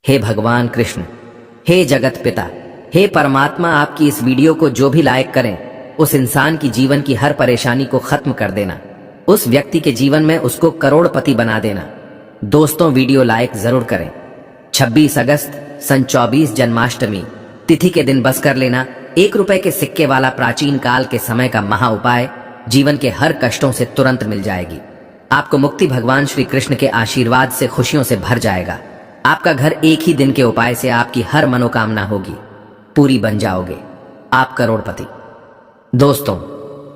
हे भगवान कृष्ण, हे जगत पिता, हे परमात्मा, आपकी इस वीडियो को जो भी लाइक करें उस इंसान की जीवन की हर परेशानी को खत्म कर देना, उस व्यक्ति के जीवन में उसको करोड़पति बना देना। दोस्तों, वीडियो लाइक जरूर करें। 26 अगस्त सन 24 जन्माष्टमी तिथि के दिन बस कर लेना 1 रुपए के सिक्के वाला प्राचीन काल के समय का महा उपाय जीवन के हर कष्टों से तुरंत मिल जाएगी। आपको मुक्ति भगवान श्री कृष्ण के आशीर्वाद से खुशियों से भर जाएगा। आपका घर एक ही दिन के उपाय से आपकी हर मनोकामना होगी, पूरी बन जाओगे, आप करोड़पति। दोस्तों,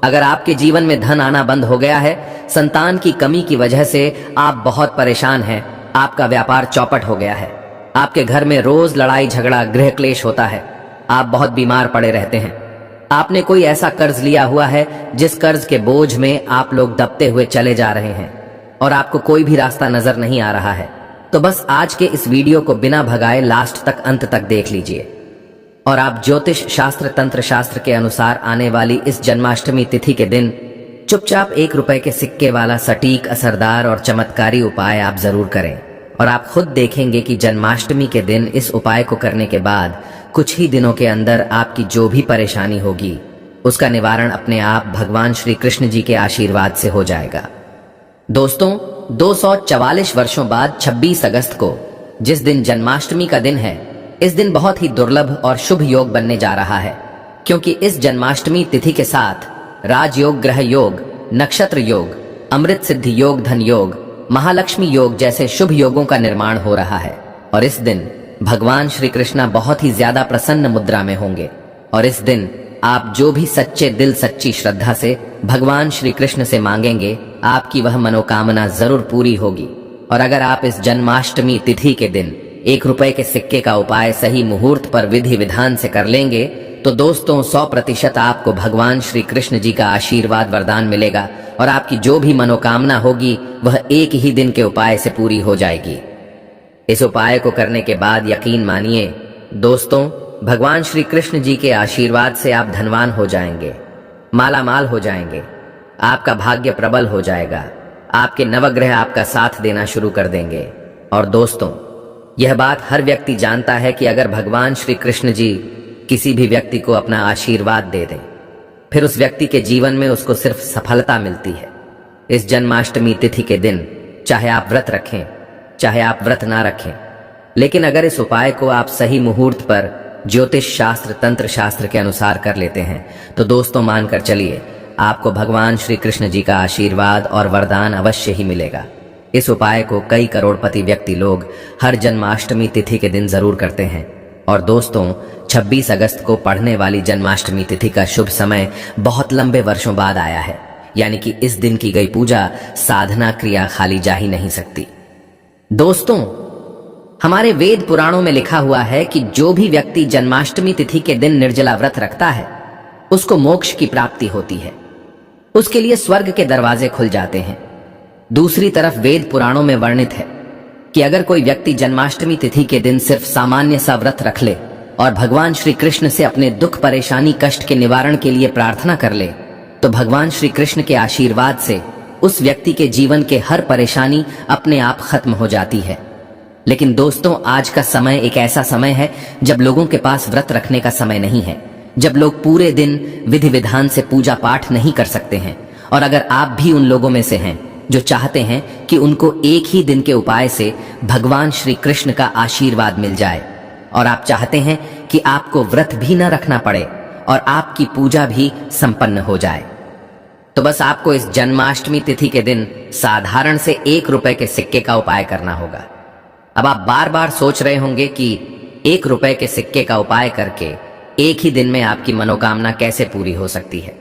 अगर आपके जीवन में धन आना बंद हो गया है, संतान की कमी की वजह से आप बहुत परेशान हैं, आपका व्यापार चौपट हो गया है, आपके घर में रोज लड़ाई झगड़ा गृह क्लेश होता है, आप बहुत बीमार पड़े रहते हैं, आपने कोई ऐसा कर्ज लिया हुआ है जिस कर्ज के बोझ में आप लोग दबते हुए चले जा रहे हैं और आपको कोई भी रास्ता नजर नहीं आ रहा है, तो बस आज के इस वीडियो को बिना भगाए लास्ट तक अंत तक देख लीजिए और आप ज्योतिष शास्त्र तंत्र शास्त्र के अनुसार आने वाली इस जन्माष्टमी तिथि के दिन चुपचाप 1 रुपए के सिक्के वाला सटीक, असरदार और चमत्कारी उपाय आप जरूर करें और आप खुद देखेंगे कि जन्माष्टमी के दिन इस उपाय को करने के बाद कुछ ही दिनों के अंदर आपकी जो भी परेशानी होगी उसका निवारण अपने आप भगवान श्री कृष्ण जी के आशीर्वाद से हो जाएगा। दोस्तों, 244 वर्षों बाद 26 अगस्त को जिस दिन जन्माष्टमी का दिन है, इस दिन बहुत ही दुर्लभ और शुभ योग बनने जा रहा है, क्योंकि इस जन्माष्टमी तिथि के साथ राजयोग, ग्रह योग, नक्षत्र योग, अमृत सिद्धि योग, धन योग, महालक्ष्मी योग जैसे शुभ योगों का निर्माण हो रहा है। और इस दिन भगवान श्री कृष्ण बहुत ही ज्यादा प्रसन्न मुद्रा में होंगे और इस दिन आप जो भी सच्चे दिल सच्ची श्रद्धा से भगवान श्री कृष्ण से मांगेंगे, आपकी वह मनोकामना जरूर पूरी होगी। और अगर आप इस जन्माष्टमी तिथि के दिन 1 रुपए के सिक्के का उपाय सही मुहूर्त पर विधि विधान से कर लेंगे तो दोस्तों 100% आपको भगवान श्री कृष्ण जी का आशीर्वाद वरदान मिलेगा और आपकी जो भी मनोकामना होगी वह एक ही दिन के उपाय से पूरी हो जाएगी। इस उपाय को करने के बाद यकीन मानिए दोस्तों, भगवान श्री कृष्ण जी के आशीर्वाद से आप धनवान हो जाएंगे, मालामाल हो जाएंगे, आपका भाग्य प्रबल हो जाएगा, आपके नवग्रह आपका साथ देना शुरू कर देंगे। और दोस्तों, यह बात हर व्यक्ति जानता है कि अगर भगवान श्री कृष्ण जी किसी भी व्यक्ति को अपना आशीर्वाद दे दें, फिर उस व्यक्ति के जीवन में उसको सिर्फ सफलता मिलती है। इस जन्माष्टमी तिथि के दिन चाहे आप व्रत रखें, चाहे आप व्रत ना रखें, लेकिन अगर इस उपाय को आप सही मुहूर्त पर ज्योतिष शास्त्र तंत्र शास्त्र के अनुसार कर लेते हैं तो दोस्तों मानकर चलिए, आपको भगवान श्री कृष्ण जी का आशीर्वाद और वरदान अवश्य ही मिलेगा। इस उपाय को कई करोड़पति व्यक्ति लोग हर जन्माष्टमी तिथि के दिन जरूर करते हैं। और दोस्तों, 26 अगस्त को पड़ने वाली जन्माष्टमी तिथि का शुभ समय बहुत लंबे वर्षों बाद आया है, यानी कि इस दिन की गई पूजा साधना क्रिया खाली जा ही नहीं सकती। दोस्तों, हमारे वेद पुराणों में लिखा हुआ है कि जो भी व्यक्ति जन्माष्टमी तिथि के दिन निर्जला व्रत रखता है उसको मोक्ष की प्राप्ति होती है, उसके लिए स्वर्ग के दरवाजे खुल जाते हैं। दूसरी तरफ वेद पुराणों में वर्णित है कि अगर कोई व्यक्ति जन्माष्टमी तिथि के दिन सिर्फ सामान्य सा व्रत रख ले और भगवान श्री कृष्ण से अपने दुख परेशानी कष्ट के निवारण के लिए प्रार्थना कर ले तो भगवान श्री कृष्ण के आशीर्वाद से उस व्यक्ति के जीवन के हर परेशानी अपने आप खत्म हो जाती है। लेकिन दोस्तों, आज का समय एक ऐसा समय है जब लोगों के पास व्रत रखने का समय नहीं है, जब लोग पूरे दिन विधि विधान से पूजा पाठ नहीं कर सकते हैं। और अगर आप भी उन लोगों में से हैं जो चाहते हैं कि उनको एक ही दिन के उपाय से भगवान श्री कृष्ण का आशीर्वाद मिल जाए और आप चाहते हैं कि आपको व्रत भी न रखना पड़े और आपकी पूजा भी संपन्न हो जाए, तो बस आपको इस जन्माष्टमी तिथि के दिन साधारण से 1 रुपए के सिक्के का उपाय करना होगा। अब आप बार बार सोच रहे होंगे कि 1 रुपए के सिक्के का उपाय करके एक ही दिन में आपकी मनोकामना कैसे पूरी हो सकती है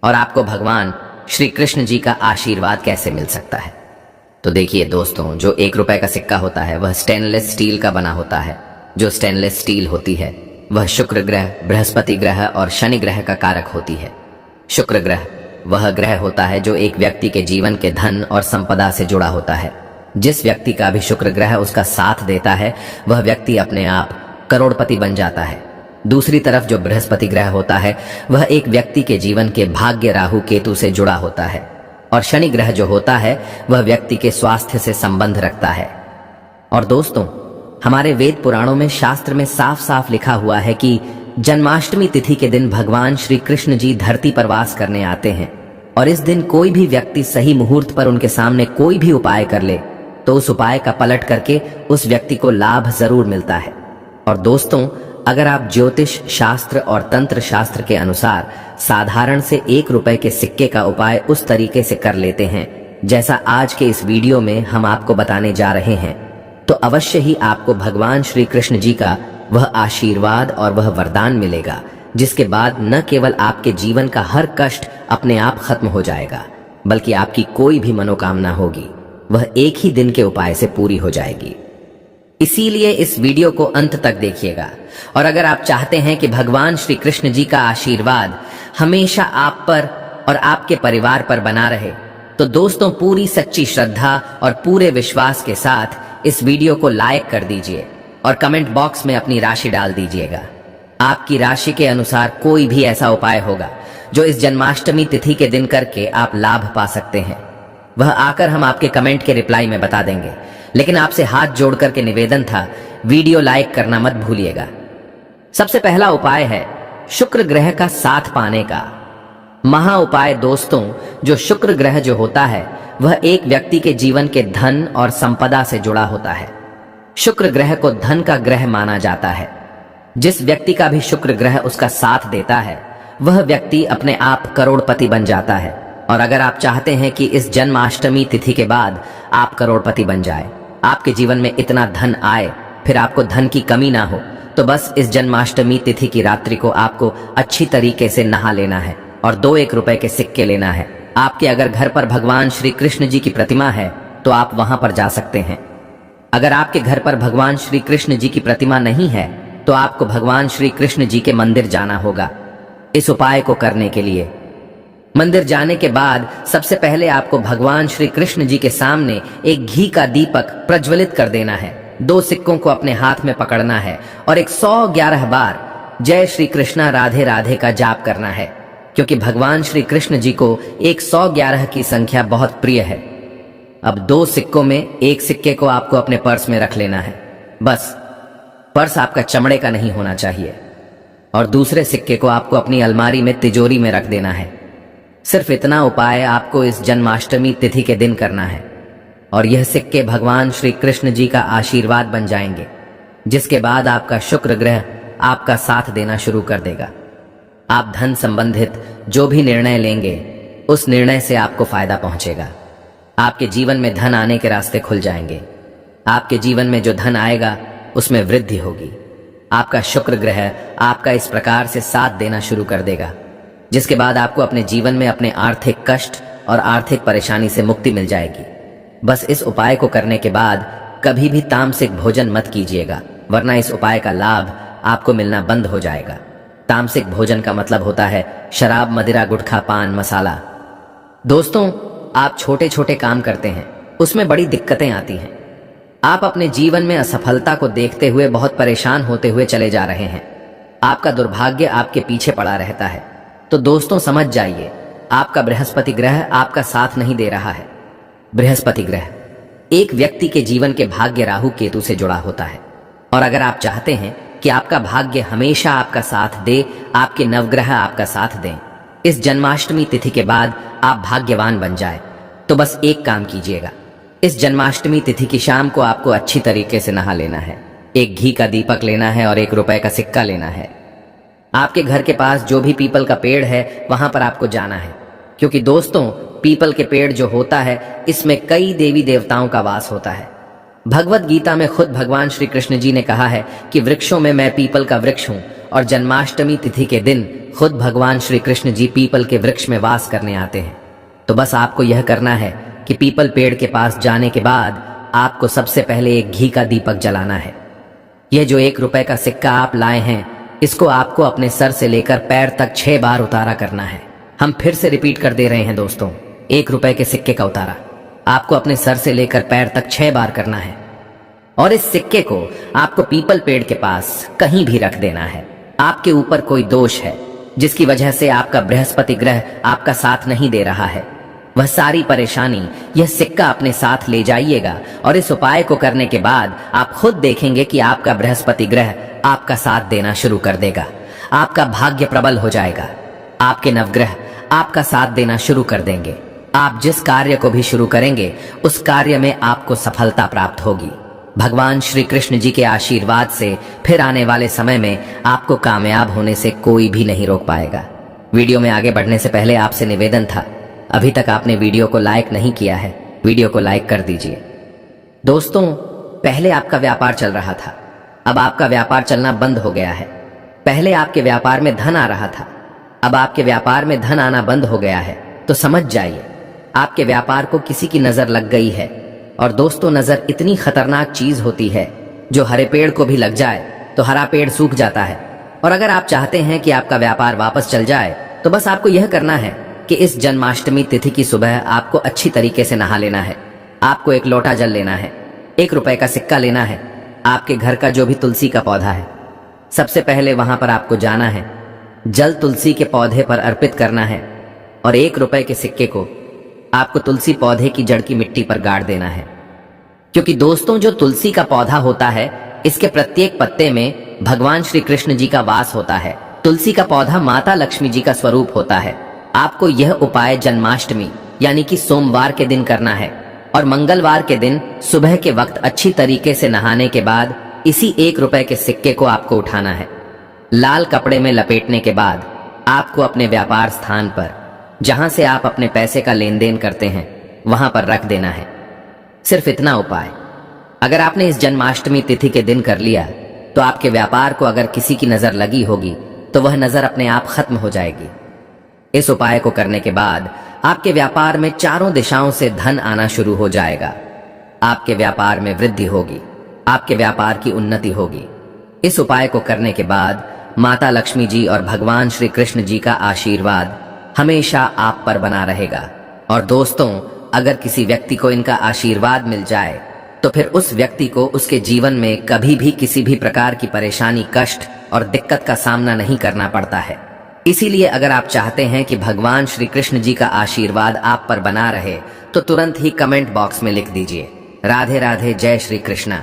और आपको भगवान श्री कृष्ण जी का आशीर्वाद कैसे मिल सकता है। तो देखिए दोस्तों, जो 1 रुपए का सिक्का होता है वह स्टेनलेस स्टील का बना होता है। जो स्टेनलेस स्टील होती है वह शुक्र ग्रह, बृहस्पति ग्रह और शनि ग्रह का कारक होती है। शुक्र ग्रह वह ग्रह होता है जो एक व्यक्ति के जीवन के धन और संपदा से जुड़ा होता है। जिस व्यक्ति का भी शुक्र ग्रह उसका साथ देता है वह व्यक्ति अपने आप करोड़पति बन जाता है। दूसरी तरफ जो बृहस्पति ग्रह होता है वह एक व्यक्ति के जीवन के भाग्य, राहु केतु से जुड़ा होता है और शनि ग्रह जो होता है वह व्यक्ति के स्वास्थ्य से संबंध रखता है। और दोस्तों, हमारे वेद पुराणों में शास्त्र में साफ साफ लिखा हुआ है कि जन्माष्टमी तिथि के दिन भगवान श्री कृष्ण जी धरती पर वास करने आते हैं और इस दिन कोई भी व्यक्ति सही मुहूर्त पर उनके सामने कोई भी उपाय कर ले तो उस उपाय का पलट करके उस व्यक्ति को लाभ जरूर मिलता है। और दोस्तों, अगर आप ज्योतिष शास्त्र और तंत्र शास्त्र के अनुसार साधारण से 1 रुपए के सिक्के का उपाय उस तरीके से कर लेते हैं जैसा आज के इस वीडियो में हम आपको बताने जा रहे हैं, तो अवश्य ही आपको भगवान श्री कृष्ण जी का वह आशीर्वाद और वह वरदान मिलेगा, जिसके बाद न केवल आपके जीवन का हर कष्ट अपने आप खत्म हो जाएगा, बल्कि आपकी कोई भी मनोकामना होगी वह एक ही दिन के उपाय से पूरी हो जाएगी। इसीलिए इस वीडियो को अंत तक देखिएगा। और अगर आप चाहते हैं कि भगवान श्री कृष्ण जी का आशीर्वाद हमेशा आप पर और आपके परिवार पर बना रहे, तो दोस्तों पूरी सच्ची श्रद्धा और पूरे विश्वास के साथ इस वीडियो को लाइक कर दीजिए और कमेंट बॉक्स में अपनी राशि डाल दीजिएगा। आपकी राशि के अनुसार कोई भी ऐसा उपाय होगा जो इस जन्माष्टमी तिथि के दिन करके आप लाभ पा सकते हैं, वह आकर हम आपके कमेंट के रिप्लाई में बता देंगे। लेकिन आपसे हाथ जोड़ करके निवेदन था, वीडियो लाइक करना मत भूलिएगा। सबसे पहला उपाय है शुक्र ग्रह का साथ पाने का महा उपाय। दोस्तों, जो शुक्र ग्रह जो होता है वह एक व्यक्ति के जीवन के धन और संपदा से जुड़ा होता है। शुक्र ग्रह को धन का ग्रह माना जाता है। जिस व्यक्ति का भी शुक्र ग्रह उसका साथ देता है वह व्यक्ति अपने आप करोड़पति बन जाता है। और अगर आप चाहते हैं कि इस जन्माष्टमी तिथि के बाद आप करोड़पति बन जाए, आपके जीवन में इतना धन आए, फिर आपको धन की कमी ना हो, तो बस इस जन्माष्टमी तिथि की रात्रि को आपको अच्छी तरीके से नहा लेना है और 2-1 रुपए के सिक्के लेना है। आपके अगर घर पर भगवान श्री कृष्ण जी की प्रतिमा है तो आप वहां पर जा सकते हैं। अगर आपके घर पर भगवान श्री कृष्ण जी की प्रतिमा नहीं है तो आपको भगवान श्री कृष्ण जी के मंदिर जाना होगा। इस उपाय को करने के लिए मंदिर जाने के बाद सबसे पहले आपको भगवान श्री कृष्ण जी के सामने एक घी का दीपक प्रज्वलित कर देना है। 2 सिक्कों को अपने हाथ में पकड़ना है और 111 बार जय श्री कृष्णा राधे राधे का जाप करना है, क्योंकि भगवान श्री कृष्ण जी को 111 की संख्या बहुत प्रिय है। अब 2 सिक्कों में एक सिक्के को आपको अपने पर्स में रख लेना है। बस पर्स आपका चमड़े का नहीं होना चाहिए और दूसरे सिक्के को आपको अपनी अलमारी में तिजोरी में रख देना है। सिर्फ इतना उपाय आपको इस जन्माष्टमी तिथि के दिन करना है और यह सिक्के भगवान श्री कृष्ण जी का आशीर्वाद बन जाएंगे, जिसके बाद आपका शुक्र ग्रह आपका साथ देना शुरू कर देगा। आप धन संबंधित जो भी निर्णय लेंगे उस निर्णय से आपको फायदा पहुंचेगा। आपके जीवन में धन आने के रास्ते खुल जाएंगे। आपके जीवन में जो धन आएगा उसमें वृद्धि होगी। आपका शुक्र ग्रह आपका इस प्रकार से साथ देना शुरू कर देगा, जिसके बाद आपको अपने जीवन में अपने आर्थिक कष्ट और आर्थिक परेशानी से मुक्ति मिल जाएगी। बस इस उपाय को करने के बाद कभी भी तामसिक भोजन मत कीजिएगा, वरना इस उपाय का लाभ आपको मिलना बंद हो जाएगा। तामसिक भोजन का मतलब होता है शराब, मदिरा, गुटखा, पान, मसाला। दोस्तों, आप छोटे छोटे काम करते हैं, उसमें बड़ी दिक्कतें आती हैं। आप अपने जीवन में असफलता को देखते हुए बहुत परेशान होते हुए चले जा रहे हैं। आपका दुर्भाग्य आपके पीछे पड़ा रहता है। तो दोस्तों समझ जाइए, आपका बृहस्पति ग्रह आपका साथ नहीं दे रहा है। बृहस्पति ग्रह एक व्यक्ति के जीवन के भाग्य राहु केतु से जुड़ा होता है। और अगर आप चाहते हैं कि आपका भाग्य हमेशा आपका साथ दे, आपके नवग्रह आपका साथ दें, इस जन्माष्टमी तिथि के बाद आप भाग्यवान बन जाए, तो बस एक काम कीजिएगा। इस जन्माष्टमी तिथि की शाम को आपको अच्छी तरीके से नहा लेना है, एक घी का दीपक लेना है और 1 रुपए का सिक्का लेना है। आपके घर के पास जो भी पीपल का पेड़ है वहां पर आपको जाना है, क्योंकि दोस्तों पीपल के पेड़ जो होता है इसमें कई देवी देवताओं का वास होता है। भगवत गीता में खुद भगवान श्री कृष्ण जी ने कहा है कि वृक्षों में मैं पीपल का वृक्ष हूं, और जन्माष्टमी तिथि के दिन खुद भगवान श्री कृष्ण जी पीपल के वृक्ष में वास करने आते हैं। तो बस आपको यह करना है कि पीपल पेड़ के पास जाने के बाद आपको सबसे पहले एक घी का दीपक जलाना है। यह जो 1 रुपए का सिक्का आप लाए हैं, इसको आपको अपने सर से लेकर पैर तक 6 बार उतारा करना है। हम फिर से रिपीट कर दे रहे हैं दोस्तों, 1 रुपए के सिक्के का उतारा आपको अपने सर से लेकर पैर तक 6 बार करना है। और इस सिक्के को आपको पीपल पेड़ के पास कहीं भी रख देना है। आपके ऊपर कोई दोष है जिसकी वजह से आपका बृहस्पति ग्रह आपका साथ नहीं दे रहा है, वह सारी परेशानी यह सिक्का अपने साथ ले जाइएगा और इस उपाय को करने के बाद आप खुद देखेंगे कि आपका बृहस्पति ग्रह आपका साथ देना शुरू कर देगा। आपका भाग्य प्रबल हो जाएगा। आपके नवग्रह आपका साथ देना शुरू कर देंगे। आप जिस कार्य को भी शुरू करेंगे उस कार्य में आपको सफलता प्राप्त होगी। भगवान श्री कृष्ण जी के आशीर्वाद से फिर आने वाले समय में आपको कामयाब होने से कोई भी नहीं रोक पाएगा। वीडियो में आगे बढ़ने से पहले आपसे निवेदन था, अभी तक आपने वीडियो को लाइक नहीं किया है, वीडियो को लाइक कर दीजिए। दोस्तों, पहले आपका व्यापार चल रहा था, अब आपका व्यापार चलना बंद हो गया है। पहले आपके व्यापार में धन आ रहा था, अब आपके व्यापार में धन आना बंद हो गया है। तो समझ जाइए आपके व्यापार को किसी की नजर लग गई है। और दोस्तों, नजर इतनी खतरनाक चीज होती है, जो हरे पेड़ को भी लग जाए तो हरा पेड़ सूख जाता है। और अगर आप चाहते हैं कि आपका व्यापार वापस चल जाए तो बस आपको यह करना है कि इस जन्माष्टमी तिथि की सुबह आपको अच्छी तरीके से नहा लेना है। आपको एक लोटा जल लेना है, 1 रुपए का सिक्का लेना है, आपके घर का जो भी तुलसी का पौधा है, सबसे पहले वहां पर आपको जाना है, जल तुलसी के पौधे पर अर्पित करना है और 1 रुपए के सिक्के को आपको तुलसी पौधे की जड़ की मिट्टी पर गाड़ देना है। क्योंकि दोस्तों, जो तुलसी का पौधा होता है, इसके प्रत्येक पत्ते में भगवान श्री कृष्ण जी का वास होता है। तुलसी का पौधा माता लक्ष्मी जी का स्वरूप होता है। आपको यह उपाय जन्माष्टमी यानी कि सोमवार के दिन करना है और मंगलवार के दिन सुबह के वक्त अच्छी तरीके से नहाने के बाद इसी 1 रुपए के सिक्के को आपको उठाना है। लाल कपड़े में लपेटने के बाद आपको अपने व्यापार स्थान पर, जहां से आप अपने पैसे का लेन देन करते हैं, वहां पर रख देना है। सिर्फ इतना उपाय अगर आपने इस जन्माष्टमी तिथि के दिन कर लिया तो आपके व्यापार को अगर किसी की नजर लगी होगी तो वह नजर अपने आप खत्म हो जाएगी। इस उपाय को करने के बाद आपके व्यापार में चारों दिशाओं से धन आना शुरू हो जाएगा। आपके व्यापार में वृद्धि होगी, आपके व्यापार की उन्नति होगी। इस उपाय को करने के बाद माता लक्ष्मी जी और भगवान श्री कृष्ण जी का आशीर्वाद हमेशा आप पर बना रहेगा। और दोस्तों, अगर किसी व्यक्ति को इनका आशीर्वाद मिल जाए तो फिर उस व्यक्ति को उसके जीवन में कभी भी किसी भी प्रकार की परेशानी, कष्ट और दिक्कत का सामना नहीं करना पड़ता है। इसीलिए अगर आप चाहते हैं कि भगवान श्री कृष्ण जी का आशीर्वाद आप पर बना रहे तो तुरंत ही कमेंट बॉक्स में लिख दीजिए, राधे राधे, जय श्री कृष्णा।